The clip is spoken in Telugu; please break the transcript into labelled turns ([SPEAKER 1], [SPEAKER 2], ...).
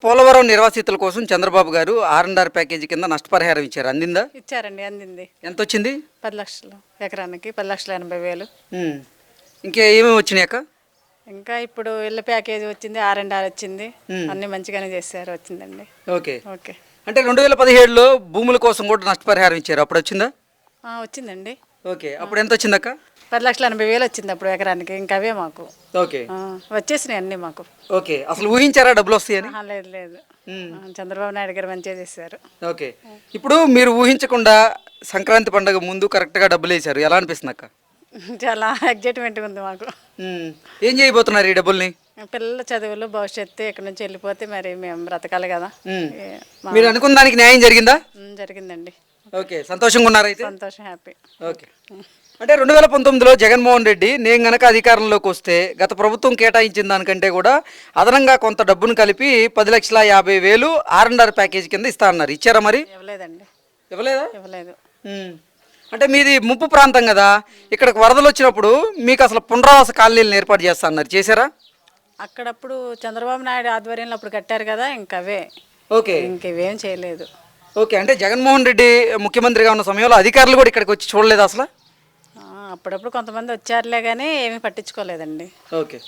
[SPEAKER 1] పోలవరం నిర్వాసితుల కోసం చంద్రబాబు గారు ఆర్&ఆర్ ప్యాకేజీ కింద నష్టపరిహారం ఇచ్చారు. అందిందా?
[SPEAKER 2] ఇచ్చారండి, అందింది.
[SPEAKER 1] ఎంత వచ్చింది?
[SPEAKER 2] 10 లక్షలు ఎకరానికి, 10,80,000.
[SPEAKER 1] ఇంకా ఏమేమి వచ్చినాయి అక్క?
[SPEAKER 2] ఇంకా ఇప్పుడు ఇళ్ళ ప్యాకేజీ వచ్చింది, ఆర్&ఆర్ వచ్చింది. అన్ని మంచిగానే చేశారు, వచ్చిందండి.
[SPEAKER 1] ఓకే.
[SPEAKER 2] ఓకే.
[SPEAKER 1] అంటే 2017లో భూముల కోసం కూడా నష్టపరిహారం ఇచ్చారు, అప్పుడు వచ్చిందా?
[SPEAKER 2] వచ్చిందండి.
[SPEAKER 1] ఓకే. అప్పుడు ఎంత వచ్చింది అక్క?
[SPEAKER 2] 10,80,000 వచ్చింది అప్పుడు ఎకరానికి. ఇంకా అవే మాకు
[SPEAKER 1] ఓకే.
[SPEAKER 2] వచ్చేసినాయి అన్నీ మాకు.
[SPEAKER 1] ఓకే. అసలు ఊహించారా డబ్బులు వస్తాయని?
[SPEAKER 2] లేదు లేదు, చంద్రబాబు నాయుడు గారు మంచిగా చేశారు.
[SPEAKER 1] ఓకే. ఇప్పుడు మీరు ఊహించకుండా సంక్రాంతి పండుగ ముందు కరెక్ట్గా డబ్బులు వేశారు, ఎలా అనిపిస్తుంది అక్క?
[SPEAKER 2] చాలా ఎగ్జైట్మెంట్గా ఉంది మాకు.
[SPEAKER 1] ఏం చేయబోతున్నారు ఈ డబ్బుల్ని?
[SPEAKER 2] పిల్లల చదువులు, భవిష్యత్తు ఇక్కడ నుంచి వెళ్ళిపోతే మరి మేము బ్రతకాలి కదా.
[SPEAKER 1] మీరు అనుకున్న దానికి న్యాయం జరిగిందా?
[SPEAKER 2] జరిగిందండి.
[SPEAKER 1] ఓకే. సంతోషంగా ఉన్నారు అయితే?
[SPEAKER 2] సంతోషం, హ్యాపీ.
[SPEAKER 1] ఓకే. అంటే 2019లో జగన్మోహన్ రెడ్డి నేను గనక అధికారంలోకి వస్తే గత ప్రభుత్వం కేటాయించిన దానికంటే కూడా అదనంగా కొంత డబ్బును కలిపి 10,50,000 ఆర్&ఆర్ ప్యాకేజీ కింద ఇస్తా అన్నారు. ఇచ్చారా మరి?
[SPEAKER 2] ఇవ్వలేదండి.
[SPEAKER 1] ఇవ్వలేదా?
[SPEAKER 2] ఇవ్వలేదు.
[SPEAKER 1] అంటే మీది ముప్పు ప్రాంతం కదా, ఇక్కడికి వరదలు వచ్చినప్పుడు మీకు అసలు పునరావాస కాలనీలను ఏర్పాటు చేస్తా అన్నారు, చేశారా?
[SPEAKER 2] అక్కడప్పుడు చంద్రబాబు నాయుడు ఆధ్వర్యంలో అప్పుడు కట్టారు కదా, ఇంకవే.
[SPEAKER 1] ఓకే.
[SPEAKER 2] ఇంకేం చేయలేదు.
[SPEAKER 1] ఓకే. అంటే జగన్మోహన్ రెడ్డి ముఖ్యమంత్రిగా ఉన్న సమయంలో అధికారులు కూడా ఇక్కడికి వచ్చి చూడలేదు అసలు?
[SPEAKER 2] అప్పుడప్పుడు కొంతమంది వచ్చారులే కానీ ఏమీ పట్టించుకోలేదండి.
[SPEAKER 1] ఓకే.